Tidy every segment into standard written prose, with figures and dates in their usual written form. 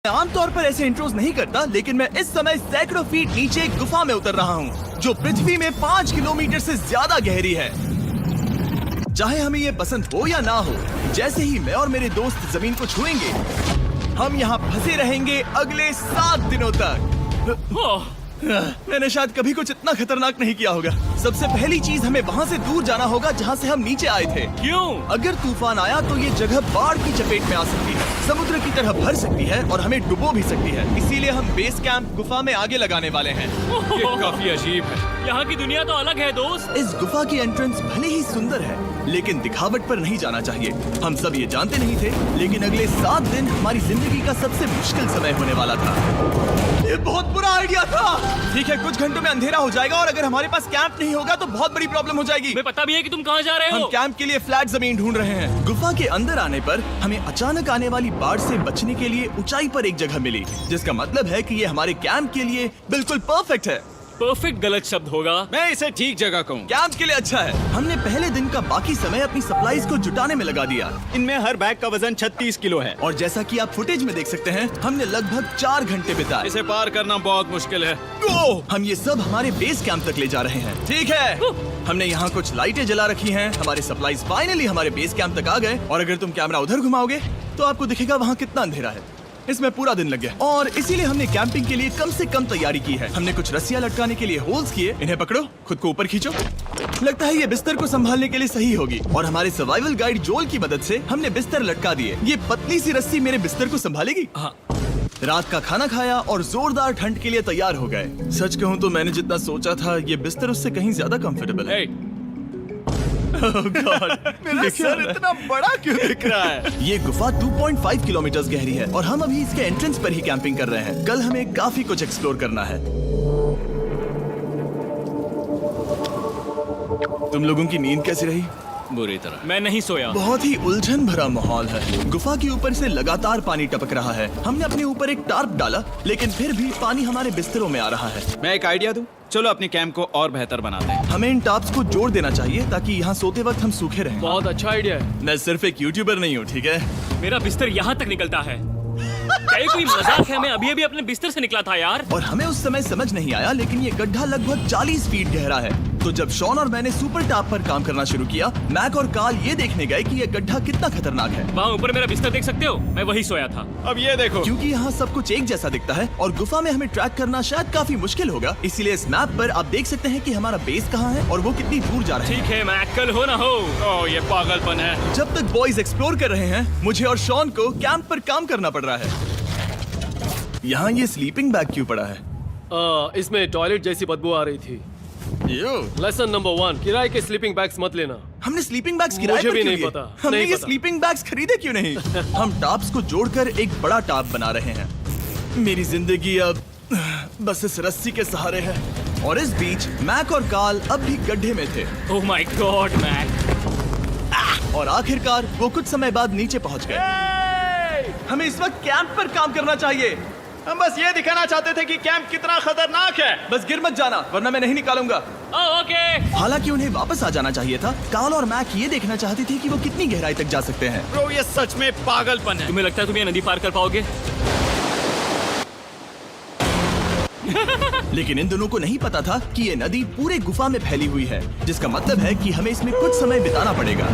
मैं आमतौर पर ऐसे इंट्रोज नहीं करता, लेकिन मैं इस समय सैकड़ों फीट नीचे एक गुफा में उतर रहा हूँ जो पृथ्वी में 5 किलोमीटर से ज्यादा गहरी है। चाहे हमें ये पसंद हो या ना हो, जैसे ही मैं और मेरे दोस्त जमीन को छुएंगे, हम यहाँ फंसे रहेंगे अगले 7 दिनों तक। मैंने शायद कभी कुछ इतना खतरनाक नहीं किया होगा। सबसे पहली चीज, हमें वहाँ से दूर जाना होगा जहाँ से हम नीचे आए थे। क्यों? अगर तूफान आया तो ये जगह बाढ़ की चपेट में आ सकती है, समुद्र की तरह भर सकती है और हमें डुबो भी सकती है। इसीलिए हम बेस कैंप गुफा में आगे लगाने वाले हैं। ये काफी अजीब है। यहाँ की दुनिया तो अलग है दोस्त। इस गुफा की एंट्रेंस भले ही सुंदर है, लेकिन दिखावट पर नहीं जाना चाहिए। हम सब ये जानते नहीं थे, लेकिन अगले 7 दिन हमारी जिंदगी का सबसे मुश्किल समय होने वाला था। ये बहुत बुरा आइडिया था। ठीक है, कुछ घंटों में अंधेरा हो जाएगा और अगर हमारे पास कैंप नहीं होगा तो बहुत बड़ी प्रॉब्लम हो जाएगी। तुम्हें पता भी है कि तुम कहाँ जा रहे हम हो? कैंप के लिए फ्लैट जमीन ढूंढ रहे हैं। गुफा के अंदर आने पर हमें अचानक आने वाली बाढ़ से बचने के लिए ऊंचाई पर एक जगह मिली, जिसका मतलब है कि ये हमारे कैंप के लिए बिल्कुल परफेक्ट है। परफेक्ट गलत शब्द होगा। मैं इसे ठीक जगह कहूँ। कैंप के लिए अच्छा है। हमने पहले दिन का बाकी समय अपनी सप्लाईज को जुटाने में लगा दिया। इनमें हर बैग का वजन 36 किलो है। और जैसा कि आप फुटेज में देख सकते हैं, हमने लगभग 4 घंटे बिताए। इसे पार करना बहुत मुश्किल है। हम ये सब हमारे बेस कैंप तक ले जा रहे हैं। ठीक है, हमने यहाँ कुछ लाइटें जला रखी हैं। हमारे सप्लाईज फाइनली हमारे बेस कैंप तक आ गए। और अगर तुम कैमरा उधर घुमाओगे तो आपको दिखेगा वहाँ कितना अंधेरा है। इसमें पूरा दिन लग गया और इसीलिए हमने कैंपिंग के लिए कम से कम तैयारी की है। हमने कुछ रस्सियां लटकाने के लिए होल्स किए। इन्हें पकड़ो, खुद को ऊपर खींचो। लगता है ये बिस्तर को संभालने के लिए सही होगी। और हमारे सर्वाइवल गाइड जोल की मदद से हमने बिस्तर लटका दिए। ये पतली सी रस्सी मेरे बिस्तर को संभालेगी। हाँ। रात का खाना खाया और जोरदार ठंड के लिए तैयार हो गए। सच कहूँ तो मैंने जितना सोचा था, ये बिस्तर उससे कहीं ज्यादा कंफर्टेबल है। Oh God, मेरा सर इतना बड़ा क्यों दिख रहा है? ये गुफा 2.5 किलोमीटर गहरी है और हम अभी इसके एंट्रेंस पर ही कैंपिंग कर रहे हैं। कल हमें काफी कुछ एक्सप्लोर करना है। तुम लोगों की नींद कैसी रही? बुरी तरह। मैं नहीं सोया। बहुत ही उलझन भरा माहौल है। गुफा के ऊपर से लगातार पानी टपक रहा है। हमने अपने ऊपर एक टार्प डाला, लेकिन फिर भी पानी हमारे बिस्तरों में आ रहा है। मैं एक आइडिया दूं? चलो अपने कैंप को और बेहतर बनाते हैं। हमें इन टार्प्स को जोड़ देना चाहिए ताकि यहाँ सोते वक्त हम सूखे रहें। बहुत अच्छा आइडिया है। मैं सिर्फ एक यूट्यूबर नहीं हूँ, ठीक है? मेरा बिस्तर यहाँ तक निकलता है। क्या ये कोई मजाक है? मैं अभी अपने बिस्तर से निकला था यार। और हमें उस समय समझ नहीं आया, लेकिन ये गड्ढा लगभग 40 फीट गहरा है। तो जब शॉन और मैंने सुपर टॉप पर काम करना शुरू किया, मैक और कार्ल ये देखने गए कि ये गड्ढा कितना खतरनाक है। वहाँ ऊपर मेरा बिस्तर देख सकते हो? मैं वही सोया था। अब ये देखो। क्योंकि यहाँ सब कुछ एक जैसा दिखता है और गुफा में हमें ट्रैक करना शायद काफी मुश्किल होगा, इसीलिए इस मैप पर आप देख सकते हैं कि हमारा बेस कहाँ है और वो कितनी दूर जा रहा है। ठीक है, मैं कल हो ना हो। ओह, ये पागलपन है। जब तक बॉयज एक्सप्लोर कर रहे हैं, मुझे और शॉन को कैंप पर काम करना पड़ रहा है। यहाँ ये स्लीपिंग बैग क्यों पड़ा है? इसमें टॉयलेट जैसी बदबू आ रही थी। लेसन नंबर 1, किराए के स्लीपिंग बैग्स मत लेना। हमने स्लीपिंग बैग्स किराए मुझे पर भी क्यों नहीं लिए? पता, हमने नहीं ये पता। स्लीपिंग बैग्स खरीदे क्यों नहीं? हम टॉप्स को जोड़कर एक बड़ा टॉप बना रहे हैं। मेरी जिंदगी अब बस इस रस्सी के सहारे है। और इस बीच मैक और कार्ल अब भी गड्ढे में थे। Oh my god Mac. और आखिरकार वो कुछ समय बाद नीचे पहुंच गए। हमें इस वक्त कैंप पर काम करना चाहिए। हम बस ये दिखाना चाहते थे कि कैंप कितना खतरनाक है। बस गिर मत जाना, वरना मैं नहीं निकालूंगा। ओके। हालांकि उन्हें वापस आ जाना चाहिए था। कार्ल और मैक ये देखना चाहते थे कि वो कितनी गहराई तक जा सकते हैं। ब्रो, ये सच में पागलपन है। तुम्हें लगता है तुम ये नदी पार कर पाओगे? लेकिन इन दोनों को नहीं पता था कि ये नदी पूरे गुफा में फैली हुई है, जिसका मतलब है कि हमें इसमें कुछ समय बिताना पड़ेगा।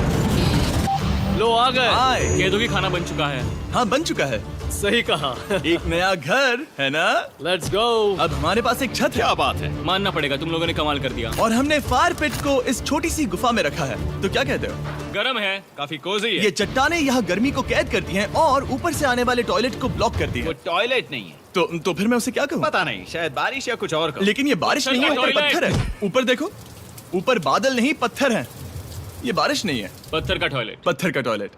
लो आ गए। आए। कह दो कि खाना बन चुका है। हाँ, बन चुका है। सही कहा। एक नया घर है ना? Let's go. अब हमारे पास एक छत है। क्या बात है। मानना पड़ेगा, तुम लोगों ने कमाल कर दिया। और हमने फायर पिट को इस छोटी सी गुफा में रखा है। तो क्या कहते हो? गरम है। काफी कोजी है। ये चट्टानें यहाँ गर्मी को कैद करती हैं और ऊपर से आने वाले टॉयलेट को ब्लॉक करती वो हैं। टॉयलेट नहीं है। तो फिर मैं उसे क्या कहूँ? पता नहीं, शायद बारिश या कुछ और कहो। लेकिन ये बारिश नहीं है, ऊपर टॉयलेट। पत्थर है। ऊपर देखो, ऊपर बादल नहीं पत्थर है। ये बारिश नहीं है, पत्थर का टॉयलेट। पत्थर का टॉयलेट।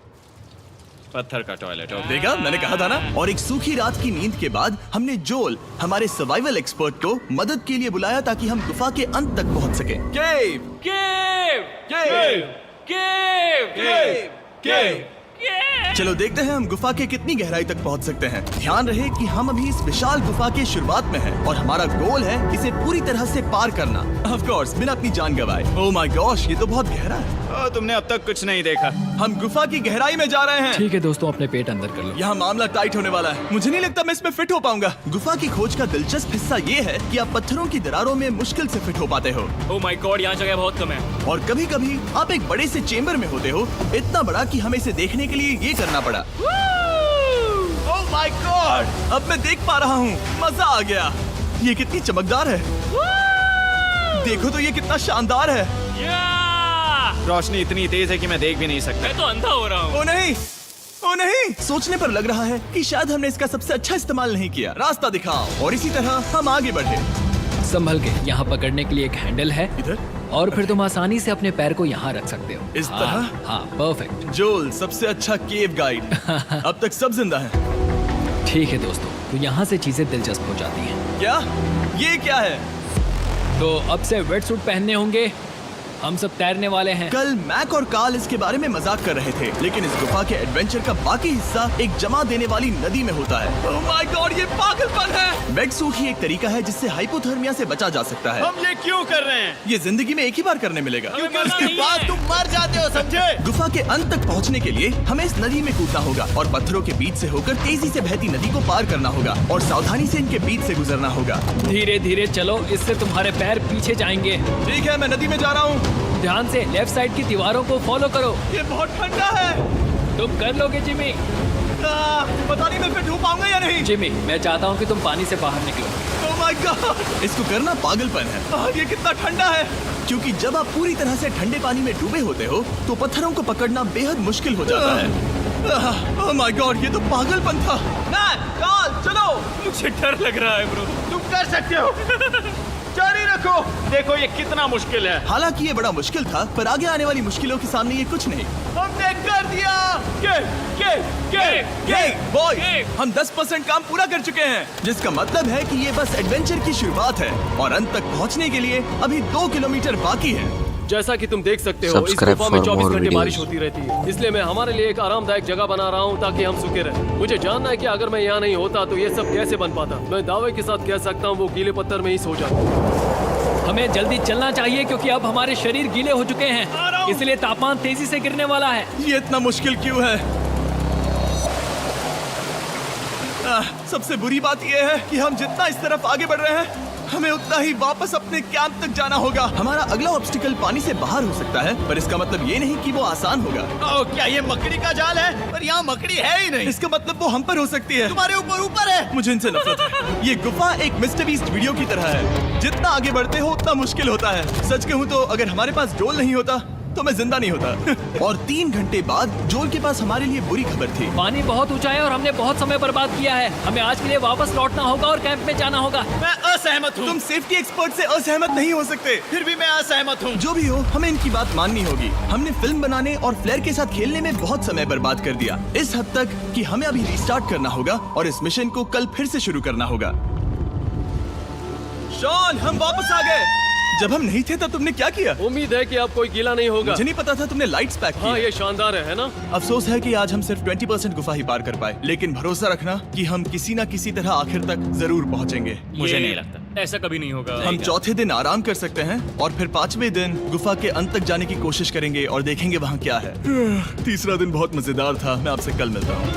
पत्थर का टॉयलेट। देखा, मैंने कहा था ना। और एक सूखी रात की नींद के बाद हमने जोल, हमारे सर्वाइवल एक्सपर्ट को मदद के लिए बुलाया ताकि हम गुफा के अंत तक पहुंच सके। केव, केव, केव, केव, केव, केव। केव। चलो देखते हैं हम गुफा के कितनी गहराई तक पहुंच सकते हैं। ध्यान रहे कि हम अभी इस विशाल गुफा के शुरुआत में हैं और हमारा गोल है इसे पूरी तरह से पार करना। ऑफ कोर्स, बिना अपनी जान गंवाए। ओह माय गॉश, ये तो बहुत गहरा है। तुमने अब तक कुछ नहीं देखा। हम गुफा की गहराई में जा रहे हैं। ठीक है दोस्तों, अपने पेट अंदर कर लो। यहाँ मामला टाइट होने वाला है। मुझे नहीं लगता मैं इसमें फिट हो पाऊंगा। गुफा की खोज का दिलचस्प हिस्सा ये है कि आप पत्थरों की दरारों में मुश्किल से फिट हो पाते हो, ओह माय गॉड, यहाँ जगह बहुत कम है। और कभी कभी आप एक बड़े से चेम्बर में होते हो, इतना बड़ा कि हमें इसे देखने के लिए ये करना पड़ा। ओह माय गॉड, अब मैं देख पा रहा हूँ। मजा आ गया। ये कितनी चमकदार है। देखो तो ये कितना शानदार है। रोशनी इतनी तेज है कि मैं देख भी नहीं सकता। मैं तो अंधा हो रहा हूँ। ओ नहीं, ओ नहीं, सोचने पर लग रहा है कि शायद हमने इसका सबसे अच्छा इस्तेमाल नहीं किया। रास्ता दिखाओ। और इसी तरह हम आगे बढ़े। संभल के, यहाँ पकड़ने के लिए एक हैंडल है इधर? और फिर तुम आसानी से अपने पैर को यहाँ रख सकते हो। इस हाँ, तरह? हाँ, परफेक्ट। जोल, सबसे अच्छा केव गाइड। अब तक सब जिंदा हैं। ठीक है दोस्तों, तो यहाँ से चीजें दिलचस्प हो जाती हैं। क्या? ये क्या है? तो अब से वेट सूट पहनने होंगे। हम सब तैरने वाले हैं। कल मैक और कार्ल इसके बारे में मजाक कर रहे थे, लेकिन इस गुफा के एडवेंचर का बाकी हिस्सा एक जमा देने वाली नदी में होता है। ओह माय गॉड, ये पागलपन है। वेट सूट ही एक तरीका है जिससे हाइपोथर्मिया से बचा जा सकता है। हम ये क्यों कर रहे हैं? ये जिंदगी में एक ही बार करने मिलेगा। क्योंकि उसके बाद तुम मर जाते हो, समझे? गुफा के अंत तक पहुंचने के लिए हमें इस नदी में कूदना होगा और पत्थरों के बीच से होकर तेजी से बहती नदी को पार करना होगा और सावधानी से इनके बीच से गुजरना होगा। धीरे धीरे चलो, इससे तुम्हारे पैर पीछे जाएंगे। ठीक है, मैं नदी में जा रहा हूँ। ध्यान से लेफ्ट साइड की दीवारों को फॉलो करो। ये बहुत ठंडा है। तुम कर लोगे जिमी। पता नहीं मैं फिट हो पाऊंगा या नहीं। जिमी, मैं चाहता हूँ कि तुम पानी से बाहर निकलो। ओह माय गॉड, इसको करना पागलपन है। ये कितना ठंडा है। क्योंकि जब आप पूरी तरह से ठंडे पानी में डूबे होते हो तो पत्थरों को पकड़ना बेहद मुश्किल हो जाता है। ओह माय गॉड, ये तो पागलपन था। कार्ल, चलो। मुझे डर लग रहा है ब्रो। तुम कर सकते हो। जारी रखो। देखो ये कितना मुश्किल है। हालांकि ये बड़ा मुश्किल था, पर आगे आने वाली मुश्किलों के सामने ये कुछ नहीं। हमने कर दिया। बॉय, हम 10% काम पूरा कर चुके हैं, जिसका मतलब है कि ये बस एडवेंचर की शुरुआत है और अंत तक पहुंचने के लिए अभी 2 किलोमीटर बाकी है। जैसा कि तुम देख सकते हो, इस Subscribe गुफा में for 24 more घंटे videos. बारिश होती रहती है। इसलिए मैं हमारे लिए एक आरामदायक जगह बना रहा हूँ ताकि हम सूखे रहें। मुझे जानना है कि अगर मैं यहाँ नहीं होता तो ये सब कैसे बन पाता। मैं दावे के साथ कह सकता हूँ वो गीले पत्थर में ही सो जाता। हमें जल्दी चलना चाहिए क्योंकि अब हमारे शरीर गीले हो चुके हैं, इसलिए तापमान तेजी से गिरने वाला है। ये इतना मुश्किल क्यों है? सबसे बुरी बात यह है कि हम जितना इस तरफ आगे बढ़ रहे हैं, हमें उतना ही वापस अपने कैंप तक जाना होगा। हमारा अगला ऑब्स्टिकल पानी से बाहर हो सकता है, पर इसका मतलब ये नहीं कि वो आसान होगा। ओह, क्या ये मकड़ी का जाल है? पर यहाँ मकड़ी है ही नहीं। इसका मतलब वो हम पर हो सकती है। तुम्हारे ऊपर है। मुझे इनसे नफरत है। ये गुफा एक मिस्टर बीस्ट वीडियो की तरह है। जितना आगे बढ़ते हो उतना मुश्किल होता है। सच कहूँ तो अगर हमारे पास जोल नहीं होता तो मैं जिंदा नहीं होता। और 3 घंटे बाद जोल के पास हमारे लिए बुरी खबर थी। पानी बहुत ऊंचा है और हमने बहुत समय बर्बाद किया है। हमें आज के लिए वापस लौटना होगा और कैंप में जाना होगा। मैं असहमत हूँ। तुम सेफ्टी एक्सपर्ट से असहमत नहीं हो सकते। फिर भी मैं असहमत हूँ। जो भी हो, हमें इनकी बात माननी होगी। हमने फिल्म बनाने और फ्लेयर के साथ खेलने में बहुत समय बर्बाद कर दिया, इस हद तक कि हमें अभी रिस्टार्ट करना होगा और इस मिशन को कल फिर से शुरू करना होगा। शॉन, हम वापस आ गए। जब हम नहीं थे तब तुमने क्या किया? उम्मीद है कि अब कोई गीला नहीं होगा। मुझे नहीं पता था तुमने लाइट्स पैक की। हाँ, ये शानदार है ना? अफसोस है कि आज हम सिर्फ 20% गुफा ही पार कर पाए, लेकिन भरोसा रखना कि हम किसी न किसी तरह आखिर तक जरूर पहुंचेंगे। मुझे नहीं लगता ऐसा कभी नहीं होगा। हम चौथे दिन आराम कर सकते हैं और फिर 5वें दिन गुफा के अंत तक जाने की कोशिश करेंगे और देखेंगे वहाँ क्या है। तीसरा दिन बहुत मजेदार था। मैं आपसे कल मिलता हूँ।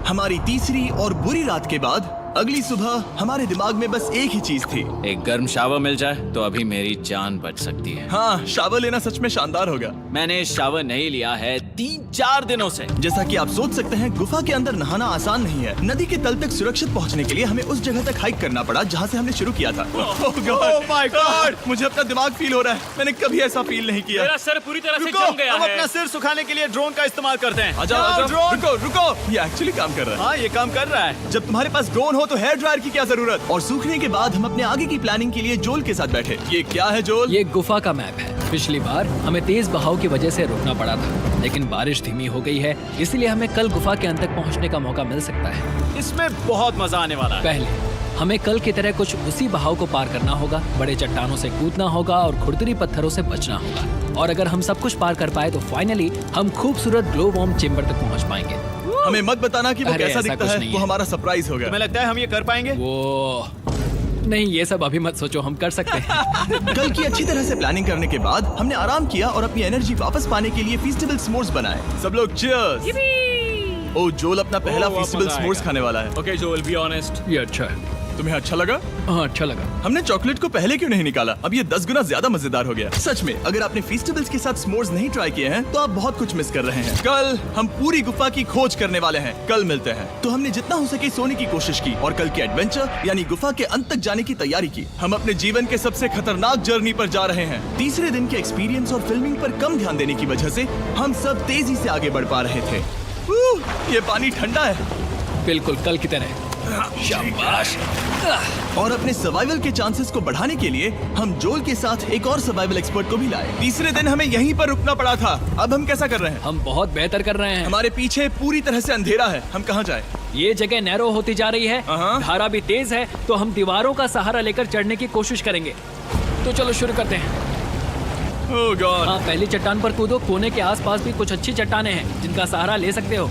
हमारी तीसरी और बुरी रात के बाद अगली सुबह हमारे दिमाग में बस एक ही चीज थी। एक गर्म शावर मिल जाए तो अभी मेरी जान बच सकती है। हाँ, शावर लेना सच में शानदार होगा। मैंने शावर नहीं लिया है 3-4 दिनों से। जैसा कि आप सोच सकते हैं, गुफा के अंदर नहाना आसान नहीं है। नदी के तल तक सुरक्षित पहुंचने के लिए हमें उस जगह तक हाइक करना पड़ा जहां से हमने शुरू किया था। Oh my God! मुझे अपना दिमाग फील हो रहा है। मैंने कभी ऐसा फील नहीं किया। मेरा सर पूरी तरह से रुको, जम गया हम है। अपना सिर सुखाने के लिए ड्रोन का इस्तेमाल करते हैं। आ जाओ, ड्रोन। रुको रुको, ये एक्चुअली काम कर रहा है। हाँ, ये काम कर रहा है। जब तुम्हारे पास ड्रोन हो तो हेयर ड्रायर की क्या जरूरत। और सूखने के बाद हम अपने आगे की प्लानिंग के लिए जोल के साथ बैठे। ये क्या है जोल? ये गुफा का मैप है। पिछली बार हमें तेज बहाव की वजह से रुकना पड़ा था, लेकिन बारिश धीमी हो गई है, इसलिए हमें कल गुफा के अंत तक पहुंचने का मौका मिल सकता है। इसमें बहुत मजा आने वाला है। पहले हमें कल की तरह कुछ उसी बहाव को पार करना होगा, बड़े चट्टानों से कूदना होगा और खुरदरी पत्थरों से बचना होगा। और अगर हम सब कुछ पार कर पाए तो फाइनली हम खूबसूरत ग्लो वार्म चेम्बर तक पहुंच पाएंगे। हमें मत बताना कि वो अरे, कैसा ऐसा दिखता कुछ है। नहीं वो है। हमारा सरप्राइज होगा। तुम्हें लगता है हम ये कर पाएंगे? वो नहीं, ये सब अभी मत सोचो, हम कर सकते हैं। कल की अच्छी तरह से प्लानिंग करने के बाद हमने आराम किया और अपनी एनर्जी वापस पाने के लिए फीस्टेबल s'mores बनाए। सब लोग cheers! ओ जोल अपना पहला ओ, वापस फीस्टेबल s'mores आएगा। खाने वाला है। ओके जोल, बी ऑनेस्ट। ये अच्छा है। तुम्हें अच्छा लगा? हाँ, अच्छा लगा। हमने चॉकलेट को पहले क्यों नहीं निकाला? अब ये 10 गुना ज्यादा मजेदार हो गया। सच में, अगर आपने फीस्टेबल्स के साथ s'mores नहीं ट्राई किए हैं, तो आप बहुत कुछ मिस कर रहे हैं। कल हम पूरी गुफा की खोज करने वाले हैं। कल मिलते हैं। तो हमने जितना हो सके सोने की कोशिश की और कल के एडवेंचर यानी गुफा के अंत तक जाने की तैयारी की। हम अपने जीवन के सबसे खतरनाक जर्नी पर जा रहे हैं। तीसरे दिन के एक्सपीरियंस और फिल्मिंग पर कम ध्यान देने की वजह से हम सब तेजी से आगे बढ़ पा रहे थे। ये पानी ठंडा है। बिल्कुल कल की तरह। शाबाश। और अपने सर्वाइवल के चांसेस को बढ़ाने के लिए हम जोल के साथ एक और सर्वाइवल एक्सपर्ट को भी लाए। तीसरे दिन हमें यहीं पर रुकना पड़ा था। अब हम कैसा कर रहे हैं? हम बहुत बेहतर कर रहे हैं। हमारे पीछे पूरी तरह से अंधेरा है। हम कहाँ जाए? ये जगह नैरो होती जा रही है, हाँ। धारा भी तेज है, तो हम दीवारों का सहारा लेकर चढ़ने की कोशिश करेंगे। तो चलो शुरू करते हैं। ओह गॉड। हाँ, पहली चट्टान पर कूदो। कोने के आसपास भी कुछ अच्छी चट्टानें हैं जिनका सहारा ले सकते हो।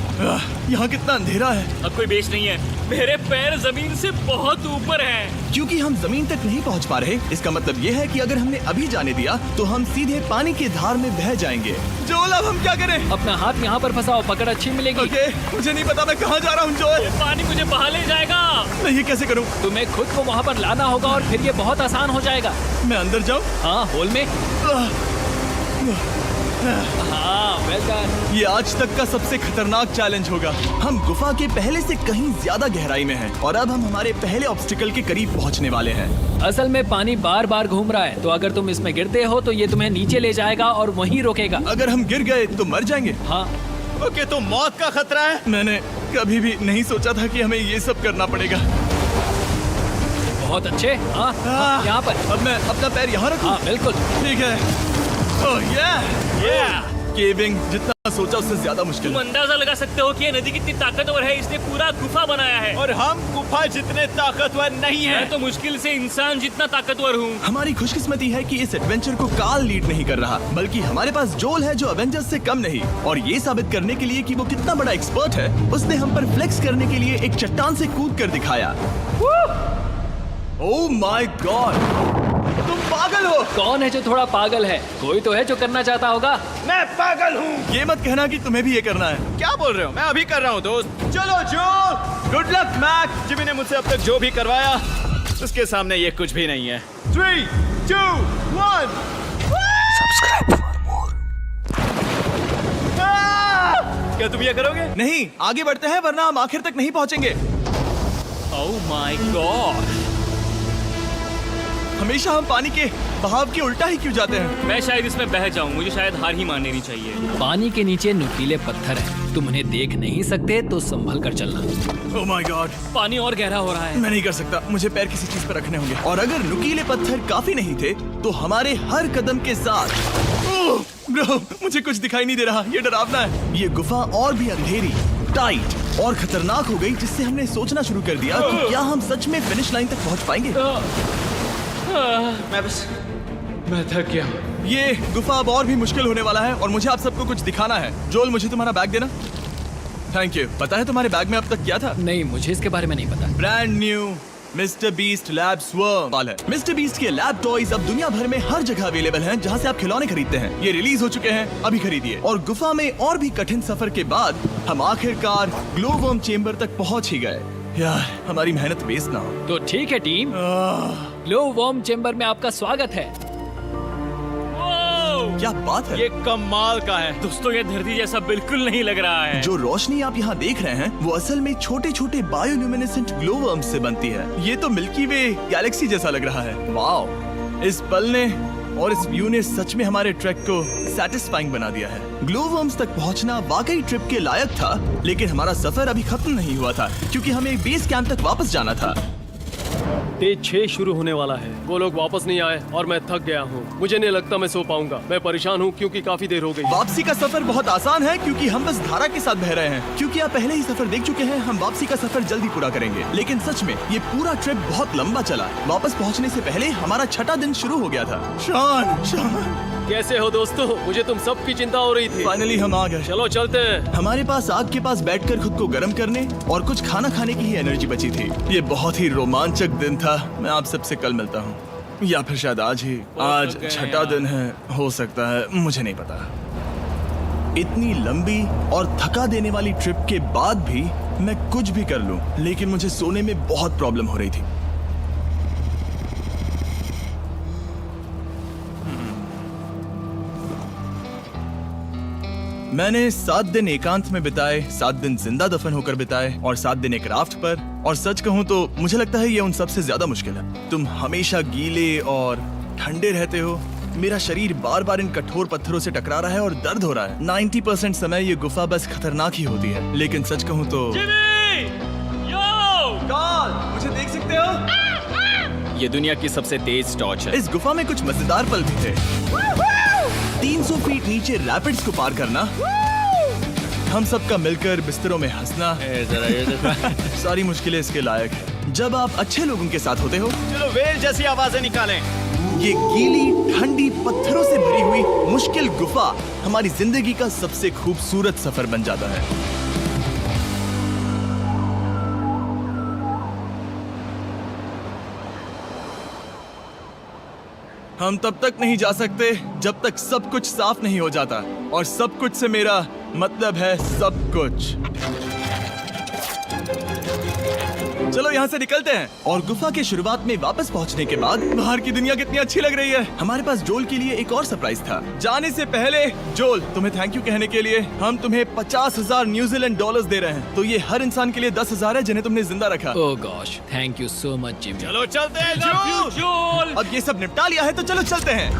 यहाँ कितना अंधेरा है। अब कोई बेस नहीं है। मेरे पैर जमीन से बहुत ऊपर हैं। क्योंकि हम जमीन तक नहीं पहुँच पा रहे, इसका मतलब ये है कि अगर हमने अभी जाने दिया तो हम सीधे पानी की धार में बह जाएंगे। जोल, अब हम क्या करें? अपना हाथ यहाँ पर फंसाओ, पकड़ अच्छी मिलेगी। ओके, मुझे नहीं पता मैं कहाँ जा रहा हूँ जोल। पानी मुझे बहा ले जाएगा। मैं ये कैसे करूँ? तुम्हें खुद को वहाँ पर लाना होगा और फिर ये बहुत आसान हो जाएगा। मैं अंदर जाऊँ? हाँ, होल में। हाँ, वेल डन। ये आज तक का सबसे खतरनाक चैलेंज होगा। हम गुफा के पहले से कहीं ज्यादा गहराई में हैं और अब हम हमारे पहले ऑब्स्टिकल के करीब पहुंचने वाले हैं। असल में पानी बार बार घूम रहा है, तो अगर तुम इसमें गिरते हो तो ये तुम्हें नीचे ले जाएगा और वहीं रोकेगा। अगर हम गिर गए तो मर जाएंगे। हाँ, ओके, तो मौत का खतरा है। मैंने कभी भी नहीं सोचा था कि हमें ये सब करना पड़ेगा। बहुत अच्छे। हाँ, हाँ, यहाँ पर। अब मैं अपना पैर यहाँ रखूं? हाँ, बिल्कुल। ठीक है। ओह yeah! केविंग जितना सोचा उससे ज्यादा मुश्किल तुम है। अंदाजा लगा सकते हो कि ये नदी कितनी ताकतवर है। इसने पूरा गुफा बनाया है। और हम गुफा जितने ताकतवर नहीं मैं हैं। तो मुश्किल से इंसान जितना ताकतवर हूँ। हमारी खुशकिस्मती है कि इस एडवेंचर को काल लीड नहीं कर रहा, बल्कि हमारे पास जोल है जो अवेंजर्स से कम नहीं। और ये साबित करने के लिए कि वो कितना बड़ा एक्सपर्ट है, उसने हम पर फ्लेक्स करने के लिए एक चट्टान से कूद कर दिखाया। ओह माय गॉड, तुम पागल हो। कौन है जो थोड़ा पागल है? कोई तो है जो करना चाहता होगा। मैं पागल हूँ। ये मत कहना कि तुम्हें भी ये करना है। क्या बोल रहे हो? मैं अभी कर रहा हूँ दोस्त। चलो जो, गुड लक मैक। जिमी ने मुझसे अब तक जो भी करवाया उसके सामने ये कुछ भी नहीं है। 3, 2, 1। क्या तुम ये करोगे? नहीं, आगे बढ़ते हैं वरना हम आखिर तक नहीं पहुंचेंगे। ओह माय गॉड। हमेशा हम पानी के बहाव के उल्टा ही क्यों जाते हैं? मैं शायद इसमें बह जाऊं। मुझे शायद हार ही मान लेनी चाहिए। पानी के नीचे नुकीले पत्थर हैं। तुम उन्हें देख नहीं सकते, तो संभल कर चलना। ओह माय गॉड, पानी और गहरा हो रहा है। मैं नहीं कर सकता। मुझे पैर किसी चीज पर रखने होंगे। और अगर नुकीले पत्थर काफी नहीं थे, तो हमारे हर कदम के साथ ओह ब्रो, मुझे कुछ दिखाई नहीं दे रहा। ये डरावना है। ये गुफा और भी अंधेरी, टाइट और खतरनाक हो गई, जिससे हमने सोचना शुरू कर दिया कि क्या हम सच में फिनिश लाइन तक पहुंच पाएंगे। मैं थक गया हूँ। ये गुफा अब और भी मुश्किल होने वाला है और मुझे आप सबको कुछ दिखाना है। जोल, मुझे तुम्हारा बैग देना। Thank you. पता है तुम्हारे बैग में अब तक क्या था? नहीं, मुझे इसके बारे में नहीं पता। Brand new mister beast lab swarm है। मिस्टर बीस्ट के लैब टॉयज अब दुनिया भर में हर जगह अवेलेबल हैं जहां से आप खिलौने खरीदते हैं। ये रिलीज हो चुके हैं, अभी खरीदिए। और गुफा में और भी कठिन सफर के बाद हम आखिरकार ग्लो वर्म चेम्बर तक पहुंच ही गए। यार, हमारी मेहनत वेस्ट ना हो। तो ठीक है टीम, ग्लो वर्म चेम्बर में आपका स्वागत है। क्या बात है? ये कमाल का है। दोस्तों, ये धरती जैसा बिल्कुल नहीं लग रहा है। जो रोशनी आप यहाँ देख रहे हैं वो असल में छोटे छोटे बायोल्यूमिनेसेंट ग्लो वर्म्स से बनती है। ये तो मिल्की वे गैलेक्सी जैसा लग रहा है। वाओ, इस पल ने और इस व्यू ने सच में हमारे ट्रैक को सैटिस्फाइंग बना दिया है। ग्लो वर्म्स तक पहुंचना वाकई ट्रिप के लायक था, लेकिन हमारा सफर अभी खत्म नहीं हुआ था क्योंकि हमें एक बेस कैंप तक वापस जाना था। डे 6 शुरू होने वाला है। वो लोग वापस नहीं आए और मैं थक गया हूँ। मुझे नहीं लगता मैं सो पाऊंगा। मैं परेशान हूँ क्योंकि काफी देर हो गई। वापसी का सफर बहुत आसान है क्योंकि हम बस धारा के साथ बह रहे हैं। क्योंकि आप पहले ही सफर देख चुके हैं, हम वापसी का सफर जल्दी पूरा करेंगे। लेकिन सच में ये पूरा ट्रिप बहुत लंबा चला। वापस पहुंचने से पहले हमारा छठा दिन शुरू हो गया था। शान, कैसे हो दोस्तों? मुझे तुम सबकी चिंता हो रही थी। फाइनली हम आ गए। चलो चलते हैं। हमारे पास आग के पास बैठकर खुद को गर्म करने और कुछ खाना खाने की ही एनर्जी बची थी। ये बहुत ही रोमांचक दिन था। मैं आप सबसे कल मिलता हूँ, या फिर शायद आज ही। आज छठा दिन है, हो सकता है, मुझे नहीं पता। इतनी लंबी और थका देने वाली ट्रिप के बाद भी मैं कुछ भी कर लूं, लेकिन मुझे सोने में बहुत प्रॉब्लम हो रही थी। मैंने 7 दिन एकांत में बिताए, 7 दिन जिंदा दफन होकर बिताए और 7 दिन एक राफ्ट पर। और सच कहूं तो मुझे लगता है ये उन सबसे ज्यादा मुश्किल है। तुम हमेशा गीले और ठंडे रहते हो। मेरा शरीर बार बार इन कठोर पत्थरों से टकरा रहा है और दर्द हो रहा है। 90% समय ये गुफा बस खतरनाक ही होती है, लेकिन सच कहूं तो कार्ल, मुझे देख सकते हो? ये दुनिया की सबसे तेज टॉर्च है। इस गुफा में कुछ मजेदार पल भी थे। 300 फीट नीचे रैपिड्स को पार करना, हम सबका मिलकर बिस्तरों में हंसना, सारी मुश्किलें इसके लायक है जब आप अच्छे लोगों के साथ होते हो। चलो वेल जैसी आवाजें निकालें। ये गीली ठंडी पत्थरों से भरी हुई मुश्किल गुफा हमारी जिंदगी का सबसे खूबसूरत सफर बन जाता है। हम तब तक नहीं जा सकते जब तक सब कुछ साफ नहीं हो जाता, और सब कुछ से मेरा मतलब है सब कुछ। चलो यहाँ से निकलते हैं। और गुफा के शुरुआत में वापस पहुँचने के बाद बाहर की दुनिया कितनी अच्छी लग रही है। हमारे पास जोल के लिए एक और सरप्राइज था। जाने से पहले जोल, तुम्हें थैंक यू कहने के लिए हम तुम्हें 50,000 न्यूजीलैंड डॉलर्स दे रहे हैं। तो ये हर इंसान के लिए 10,000 है जिन्हें तुमने जिंदा रखा। Oh gosh, thank you so much Jimmy. चलो चलते हैं जोल। अब ये सब निपटा लिया है तो चलो चलते हैं।